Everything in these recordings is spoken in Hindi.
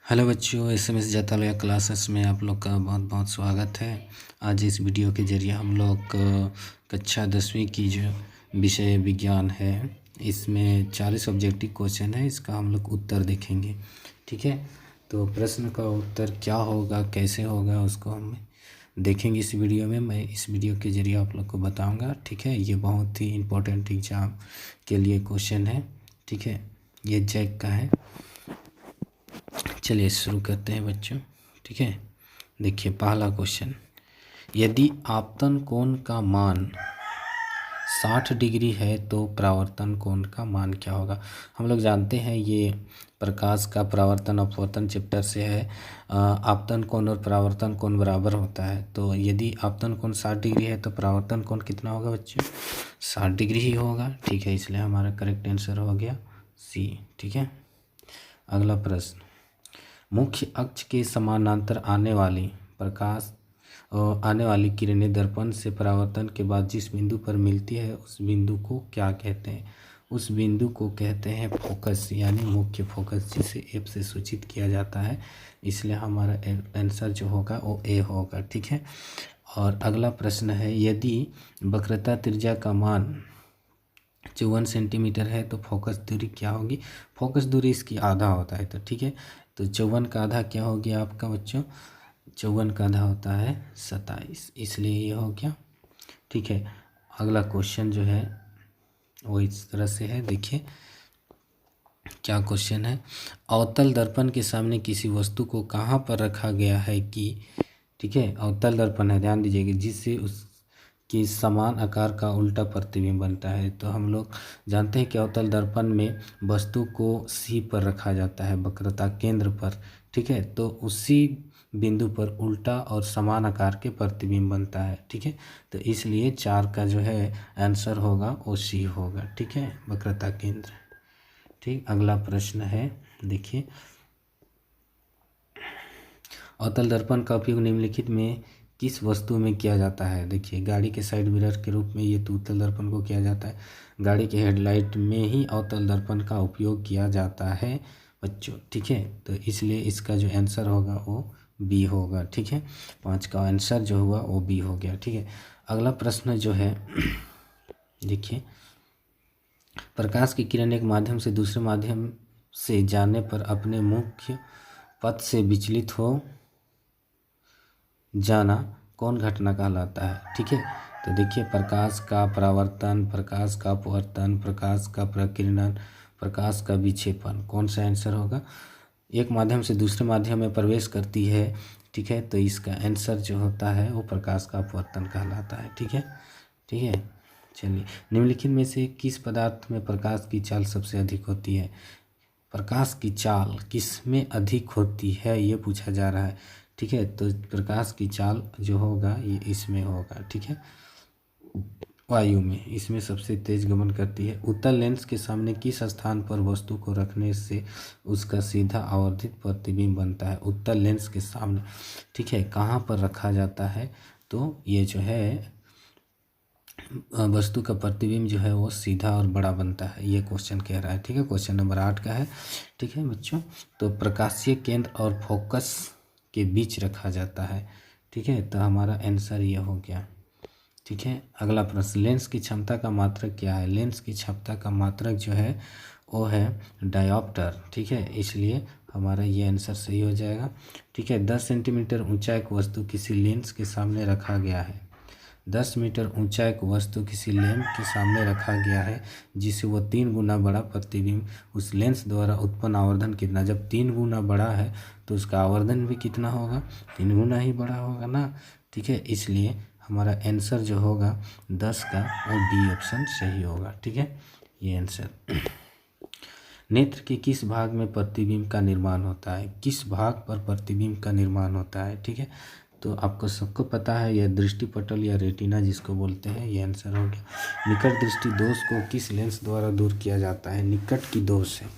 हेलो बच्चों, SMS जातालया क्लासेस में आप लोग का बहुत बहुत स्वागत है। आज इस वीडियो के जरिए हम लोग कक्षा 10वीं की जो विषय विज्ञान है, इसमें 40 ऑब्जेक्टिव क्वेश्चन है, इसका हम लोग उत्तर देखेंगे। ठीक है, तो प्रश्न का उत्तर क्या होगा, कैसे होगा, उसको हम देखेंगे इस वीडियो में। मैं इस वीडियो के जरिए आप लोग को बताऊँगा। ठीक है, ये बहुत ही इम्पोर्टेंट एग्ज़ाम के लिए क्वेश्चन है। ठीक है, ये जैक का है। चलिए शुरू करते हैं बच्चों। ठीक है, देखिए पहला क्वेश्चन, यदि आपतन कोण का मान 60 डिग्री है तो परावर्तन कोण का मान क्या होगा। हम लोग जानते हैं ये प्रकाश का परावर्तन अपवर्तन चैप्टर से है। आपतन कोण और परावर्तन कोण बराबर होता है, तो यदि आपतन कोण 60 डिग्री है तो परावर्तन कोण कितना होगा बच्चों, 60 डिग्री ही होगा। ठीक है, इसलिए हमारा करेक्ट आंसर हो गया सी। ठीक है, अगला प्रश्न, मुख्य अक्ष के समानांतर आने वाली किरणें दर्पण से परावर्तन के बाद जिस बिंदु पर मिलती है उस बिंदु को क्या कहते हैं। उस बिंदु को कहते हैं फोकस, यानी मुख्य फोकस, जिसे एफ से सूचित किया जाता है। इसलिए हमारा आंसर जो होगा वो ए होगा। ठीक है, और अगला प्रश्न है, यदि वक्रता त्रिज्या का मान 54 सेंटीमीटर है तो फोकस दूरी क्या होगी। फोकस दूरी इसकी आधा होता है, तो ठीक है, तो 54 का आधा क्या हो गया आपका बच्चों, 54 का आधा होता है 27, इसलिए ये हो गया। ठीक है, अगला क्वेश्चन जो है वो इस तरह से है। देखिए क्या क्वेश्चन है, अवतल दर्पण के सामने किसी वस्तु को कहाँ पर रखा गया है कि, ठीक है, अवतल दर्पण है, ध्यान दीजिएगा, जिससे उसके समान आकार का उल्टा प्रतिबिंब बनता है। तो हम लोग जानते हैं कि अवतल दर्पण में वस्तु को सी पर रखा जाता है, वक्रता केंद्र पर। ठीक है, तो उसी बिंदु पर उल्टा और समान आकार के प्रतिबिंब बनता है। ठीक है, तो इसलिए 4 का जो है आंसर होगा वो सी होगा। ठीक है, वक्रता केंद्र। ठीक, अगला प्रश्न है, देखिए, अवतल दर्पण का उपयोग निम्नलिखित में किस वस्तु में किया जाता है। देखिए, गाड़ी के साइड मिरर के रूप में ये अवतल दर्पण को किया जाता है। गाड़ी के हेडलाइट में ही अवतल दर्पण का उपयोग किया जाता है बच्चों। ठीक है, तो इसलिए इसका जो आंसर होगा वो बी होगा। ठीक है, 5 का आंसर जो हुआ वो बी हो गया। ठीक है, अगला प्रश्न जो है देखिए, प्रकाश की किरण एक माध्यम से दूसरे माध्यम से जाने पर अपने मुख्य पथ से विचलित हो जाना कौन घटना कहलाता है। ठीक है, तो देखिए, प्रकाश का परावर्तन, प्रकाश का अपवर्तन, प्रकाश का प्रकीर्णन, प्रकाश का विक्षेपण, कौन सा आंसर होगा। एक माध्यम से दूसरे माध्यम में प्रवेश करती है। ठीक है, तो इसका आंसर जो होता है वो प्रकाश का अपवर्तन कहलाता है। ठीक है, ठीक है, चलिए, निम्नलिखित में से किस पदार्थ में प्रकाश की चाल सबसे अधिक होती है। प्रकाश की चाल किस में अधिक होती है ये पूछा जा रहा है। ठीक है, तो प्रकाश की चाल जो होगा ये इसमें होगा। ठीक है, वायु में, इसमें सबसे तेज गमन करती है। उत्तल लेंस के सामने किस स्थान पर वस्तु को रखने से उसका सीधा आवर्धित प्रतिबिंब बनता है। उत्तल लेंस के सामने, ठीक है, कहाँ पर रखा जाता है, तो ये जो है वस्तु का प्रतिबिंब जो है वो सीधा और बड़ा बनता है, ये क्वेश्चन कह रहा है। ठीक है, क्वेश्चन नंबर 8 का है। ठीक है बच्चों, तो प्रकाशीय केंद्र और फोकस के बीच रखा जाता है। ठीक है, तो हमारा आंसर ये हो गया। ठीक है, अगला प्रश्न, लेंस की क्षमता का मात्रक क्या है। लेंस की क्षमता का मात्रक जो है वो है डायोप्टर। ठीक है, इसलिए हमारा ये आंसर सही हो जाएगा। ठीक है, 10 सेंटीमीटर ऊंचा एक वस्तु किसी लेंस के सामने रखा गया है। 10 मीटर ऊंचा एक वस्तु किसी लेंस के सामने रखा गया है, जिससे वो 3 गुना बड़ा प्रतिबिंब, उस लेंस द्वारा उत्पन्न आवर्धन कितना। जब 3 गुना बड़ा है तो उसका आवर्धन भी कितना होगा, 3 गुना ही बड़ा होगा ना। ठीक है, इसलिए हमारा आंसर जो होगा 10 का वो बी ऑप्शन सही होगा। ठीक है, ये आंसर। नेत्र के किस भाग में प्रतिबिंब का निर्माण होता है। किस भाग पर प्रतिबिंब का निर्माण होता है। ठीक है, तो आपको सबको पता है यह दृष्टिपटल या रेटिना जिसको बोलते हैं, ये आंसर हो गया। निकट दृष्टि दोष को किस लेंस द्वारा दूर किया जाता है। निकट की दोष है।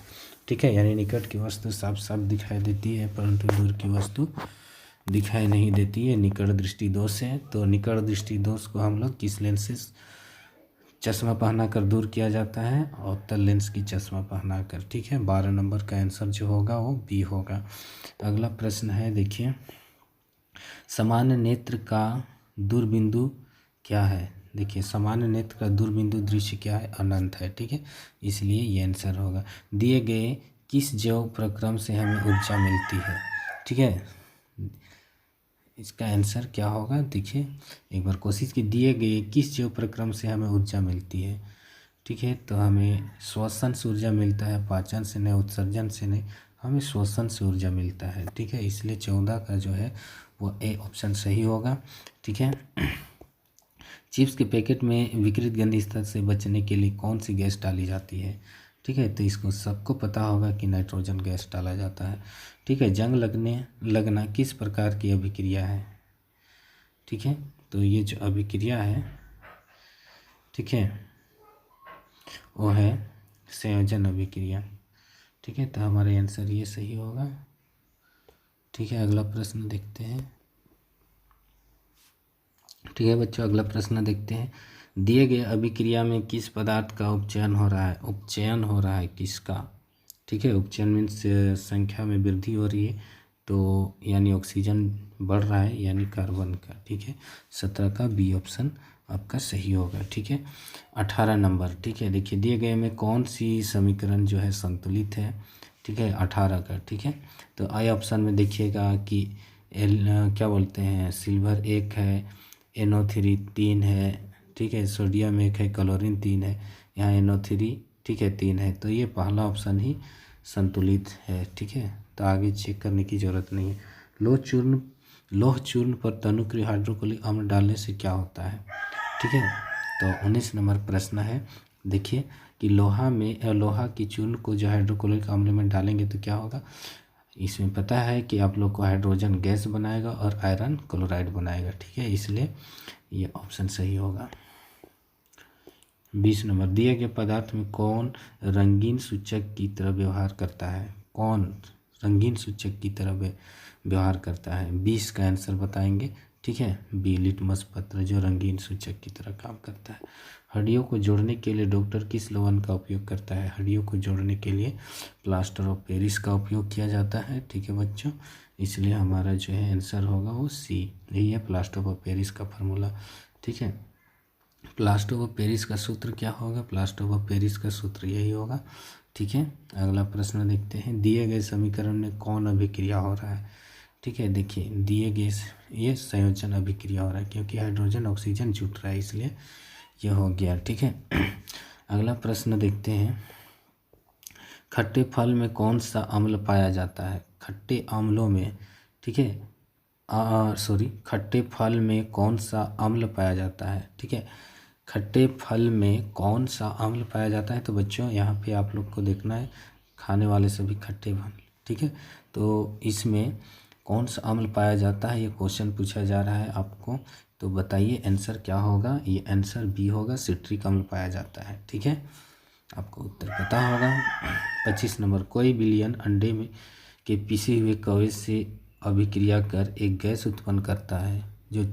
ठीक है, यानी निकट की वस्तु साफ साफ दिखाई देती है परंतु दूर की वस्तु दिखाई नहीं देती है, निकट दृष्टि दोष है। तो निकट दृष्टि दोष को हम लोग किस लेंस से चश्मा पहनाकर दूर किया जाता है, अवतल लेंस की चश्मा पहनाकर। ठीक है, 12 नंबर का आंसर जो होगा वो बी होगा। अगला प्रश्न है, देखिए सामान्य नेत्र का दूरबिंदु क्या है। देखिए सामान्य नेत्र का दूरबिंदु दृश्य क्या है, अनंत है। ठीक है, इसलिए ये आंसर होगा। दिए गए किस जैव प्रक्रम से हमें ऊर्जा मिलती है। ठीक है, इसका आंसर क्या होगा, देखिए एक बार कोशिश की। दिए गए किस जैव प्रक्रम से हमें ऊर्जा मिलती है। ठीक है, तो हमें श्वसन से ऊर्जा मिलता है, पाचन से नहीं, उत्सर्जन से नहीं, हमें श्वसन से ऊर्जा मिलता है। ठीक है, इसलिए 14 का जो है वो ए ऑप्शन सही होगा। ठीक है, चिप्स के पैकेट में विकृत गंध स्तर से बचने के लिए कौन सी गैस डाली जाती है। ठीक है, तो इसको सबको पता होगा कि नाइट्रोजन गैस डाला जाता है। ठीक है, जंग लगना किस प्रकार की अभिक्रिया है। ठीक है, तो ये जो अभिक्रिया है, ठीक है, वो है संयोजन अभिक्रिया। ठीक है, तो हमारा आंसर ये सही होगा। ठीक है, अगला प्रश्न देखते हैं। ठीक है बच्चों, अगला प्रश्न देखते हैं। दिए गए अभिक्रिया में किस पदार्थ का उपचयन हो रहा है। उपचयन हो रहा है किसका। ठीक है, उपचयन मीन्स संख्या में वृद्धि हो रही है, तो यानी ऑक्सीजन बढ़ रहा है, यानी कार्बन का। ठीक है, 17 का बी ऑप्शन आपका सही होगा। ठीक है, 18 नंबर। ठीक है, देखिए दिए गए में कौन सी समीकरण जो है संतुलित है। ठीक है, 18 का। ठीक है, तो आई ऑप्शन में देखिएगा कि क्या बोलते हैं, सिल्वर 1 है, NO3 3 है। ठीक है, सोडियम 1 है, क्लोरीन 3 है, यहाँ NO3 ठीक है 3 है, तो ये पहला ऑप्शन ही संतुलित है। ठीक है, तो आगे चेक करने की ज़रूरत नहीं है। लोह चूर्ण पर तनुक्रिय हाइड्रोक्लोरिक अम्ल डालने से क्या होता है। ठीक है, तो 19 नंबर प्रश्न है। देखिए कि लोहा की चूर्ण को जो हाइड्रोक्लोरिक अम्ल में डालेंगे तो क्या होगा। इसमें पता है कि आप लोग को हाइड्रोजन गैस बनाएगा और आयरन क्लोराइड बनाएगा। ठीक है, इसलिए ये ऑप्शन सही होगा। 20 नंबर, दिए गए पदार्थ में कौन रंगीन सूचक की तरह व्यवहार करता है। कौन रंगीन सूचक की तरह व्यवहार करता है। 20 का आंसर बताएंगे। ठीक है, बी लिटमस पत्र जो रंगीन सूचक की तरह काम करता है। हड्डियों को जोड़ने के लिए डॉक्टर किस लवण का उपयोग करता है। हड्डियों को जोड़ने के लिए प्लास्टर ऑफ पेरिस का उपयोग किया जाता है। ठीक है बच्चों, इसलिए हमारा जो है आंसर होगा वो सी, यही है प्लास्टर ऑफ पेरिस का फार्मूला। ठीक है, प्लास्टर ऑफ पेरिस का सूत्र क्या होगा। प्लास्टर ऑफ पेरिस का सूत्र यही होगा। ठीक है, अगला प्रश्न देखते हैं। दिए गए समीकरण में कौन अभिक्रिया हो रहा है। ठीक है, देखिए दिए गए ये संयोजन अभिक्रिया हो रहा है, क्योंकि हाइड्रोजन ऑक्सीजन जुट रहा है, इसलिए यह हो गया। ठीक है, अगला प्रश्न देखते हैं। खट्टे फल में कौन सा अम्ल पाया जाता है। खट्टे अम्लों में, ठीक है, खट्टे फल में कौन सा अम्ल पाया जाता है। ठीक है, खट्टे फल में कौन सा अम्ल पाया जाता है। तो बच्चों यहाँ पे आप लोग को देखना है, खाने वाले सभी खट्टे फल। ठीक है, तो इसमें कौन सा अम्ल पाया जाता है, ये क्वेश्चन पूछा जा रहा है आपको, तो बताइए आंसर क्या होगा। ये आंसर बी होगा, सिट्रिक अम्ल पाया जाता है। ठीक है, आपको उत्तर पता होगा। 25 नंबर, कोई बिलियन अंडे में के पिसे हुए कवच से अभिक्रिया कर एक गैस उत्पन्न करता है जो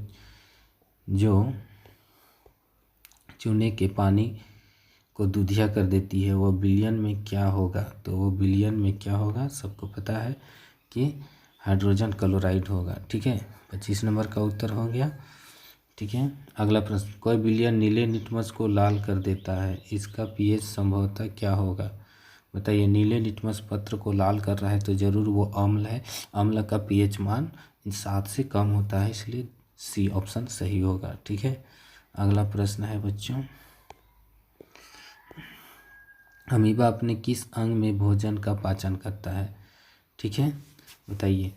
चूने के पानी को दूधिया कर देती है। वो बिलियन में क्या होगा। तो वो बिलियन में क्या होगा, सबको पता है कि हाइड्रोजन क्लोराइड होगा। ठीक है, 25 नंबर का उत्तर हो गया। ठीक है, अगला प्रश्न, कोई बिलियन नीले लिटमस को लाल कर देता है, इसका पीएच संभवतः क्या होगा। बताइए, नीले लिटमस पत्र को लाल कर रहा है तो ज़रूर वो अम्ल है। अम्ल का पीएच मान 7 से कम होता है, इसलिए सी ऑप्शन सही होगा। ठीक है, अगला प्रश्न है बच्चों, अमीबा अपने किस अंग में भोजन का पाचन करता है। ठीक है, बताइए।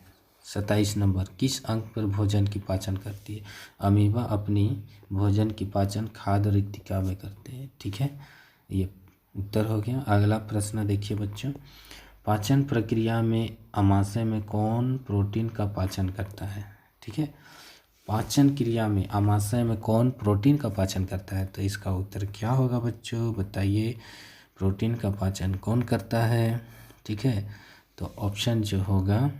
27 नंबर, किस अंग पर भोजन की पाचन करती है। अमीबा अपनी भोजन की पाचन खाद्य रिक्तिका में करते हैं। ठीक है, ये उत्तर हो गया। अगला प्रश्न देखिए बच्चों, पाचन प्रक्रिया में आमाशय में कौन प्रोटीन का पाचन करता है। ठीक है, पाचन क्रिया में आमाशय में कौन प्रोटीन का पाचन करता है। तो इसका उत्तर क्या होगा बच्चों, बताइए। प्रोटीन का पाचन कौन करता है। ठीक है, तो ऑप्शन जो होगा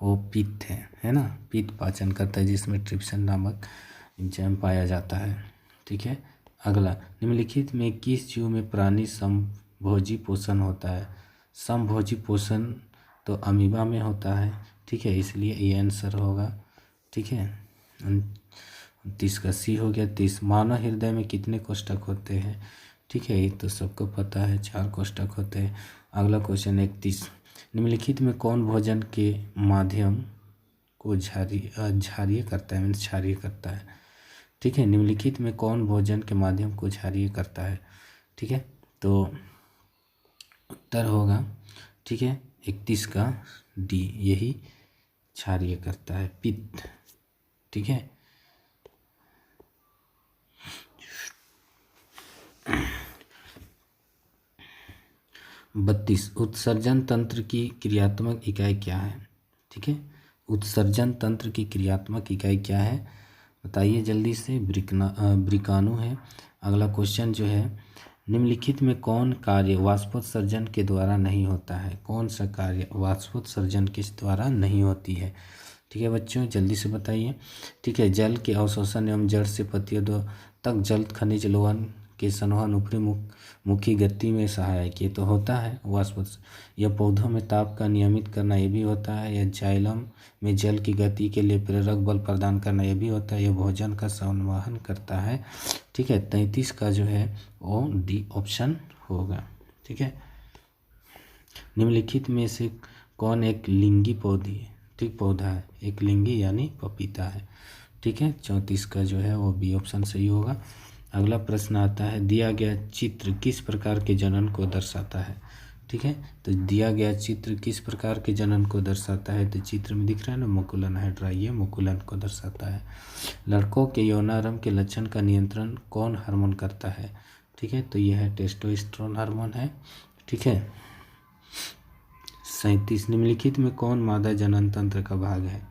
वो पित्त है ना। पित्त पाचन करता है, जिसमें ट्रिप्सिन नामक एंजाइम पाया जाता है। ठीक है, अगला, निम्नलिखित में किस जीव में प्राणी समभोजी पोषण होता है? समभोजी पोषण तो अमीबा में होता है, ठीक है, इसलिए ये आंसर होगा, ठीक है। 29 का सी हो गया। 30, मानव हृदय में कितने कोष्ठक होते हैं? ठीक है, ये तो सबको पता है, 4 कोष्ठक होते हैं। अगला क्वेश्चन 31, निम्नलिखित में कौन भोजन के माध्यम को क्षारीय करता है, मीन्स क्षारीय करता है? ठीक है, निम्नलिखित में कौन भोजन के माध्यम को क्षारीय करता है? ठीक है, तो उत्तर होगा, ठीक है, 31 का डी, यही क्षारीय करता है, पित्त। ठीक है, बत्तीस, उत्सर्जन तंत्र की क्रियात्मक इकाई क्या है? ठीक है, उत्सर्जन तंत्र की क्रियात्मक इकाई क्या है, बताइए जल्दी से। ब्रिकाणु है। अगला क्वेश्चन जो है, निम्नलिखित में कौन कार्य वाष्पोत्सर्जन के द्वारा नहीं होता है? कौन सा कार्य वाष्पोत्सर्जन किस द्वारा नहीं होती है? ठीक है बच्चों, जल्दी से बताइए। ठीक है, जल के अवशोषण एवं जड़ से पत्तियों तक जल खनिज लोहन के संवहन ऊपरी मुखी गति में सहायक ये तो होता है वाष्पोत्सर्जन। यह पौधों में ताप का नियमित करना ये भी होता है। यह जाइलम में जल की गति के लिए प्रेरक बल प्रदान करना ये भी होता है। यह भोजन का संवहन करता है। ठीक है, 33 का जो है वो डी ऑप्शन होगा। ठीक है, निम्नलिखित में से कौन एक लिंगी पौधा है? एक लिंगी यानी पपीता है। ठीक है, 34 का जो है वो बी ऑप्शन सही होगा। अगला प्रश्न आता है, दिया गया चित्र किस प्रकार के जनन को दर्शाता है? ठीक है, तो दिया गया चित्र किस प्रकार के जनन को दर्शाता है? तो चित्र में दिख रहा है ना, मुकुलन हाइड्रा, ये मुकुलन को दर्शाता है। लड़कों के यौनारंभ के लक्षण का नियंत्रण कौन हार्मोन करता है? ठीक है, तो यह है टेस्टोस्टेरोन हार्मोन है। ठीक है, 37, निम्नलिखित में कौन मादा जनन तंत्र का भाग है?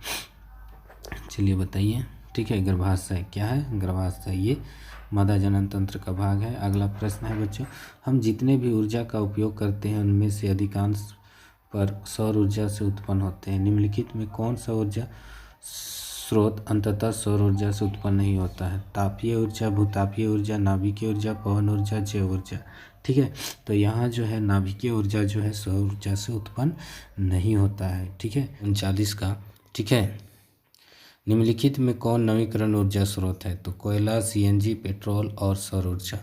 चलिए बताइए। ठीक है, गर्भाशय क्या है? गर्भाशय ये मादा जनन तंत्र का भाग है। अगला प्रश्न है बच्चों, हम जितने भी ऊर्जा का उपयोग करते हैं उनमें से अधिकांश पर सौर ऊर्जा से उत्पन्न होते हैं। निम्नलिखित में कौन सा ऊर्जा स्रोत अंततः सौर ऊर्जा से उत्पन्न नहीं होता है? तापीय ऊर्जा, भूतापीय ऊर्जा, नाभिकीय ऊर्जा, पवन ऊर्जा, जैव ऊर्जा। ठीक है, तो यहाँ जो है नाभिकीय ऊर्जा जो है सौर ऊर्जा से उत्पन्न नहीं होता है। ठीक है, 39 का। ठीक है, निम्नलिखित में कौन नवीकरण ऊर्जा स्रोत है? तो कोयला, सीएनजी, पेट्रोल और सौर ऊर्जा।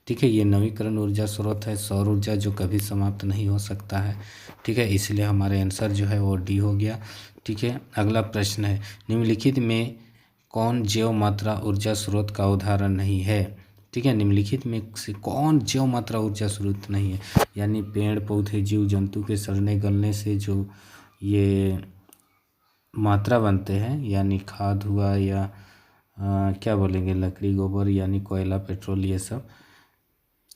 ठीक है, ये नवीकरण ऊर्जा स्रोत है, सौर ऊर्जा जो कभी समाप्त नहीं हो सकता है। ठीक है, इसलिए हमारे आंसर जो है वो डी हो गया। ठीक है, अगला प्रश्न है, निम्नलिखित में कौन जैव मात्रा ऊर्जा स्रोत का उदाहरण नहीं है? ठीक है, निम्नलिखित में से कौन जैव मात्रा ऊर्जा स्रोत नहीं है? यानी पेड़ पौधे जीव जंतु के सड़ने गलने से जो ये मात्रा बनते हैं, यानी खाद हुआ या क्या बोलेंगे, लकड़ी, गोबर यानी कोयला, पेट्रोल, ये सब।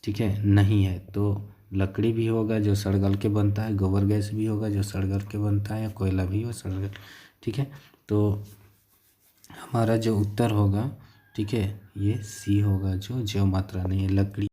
ठीक है, नहीं है तो लकड़ी भी होगा जो सड़गल के बनता है, गोबर गैस भी होगा जो सड़गल के बनता है, या कोयला भी हो सड़गल। ठीक है, तो हमारा जो उत्तर होगा, ठीक है, ये सी होगा, जो जैव मात्रा नहीं है, लकड़ी।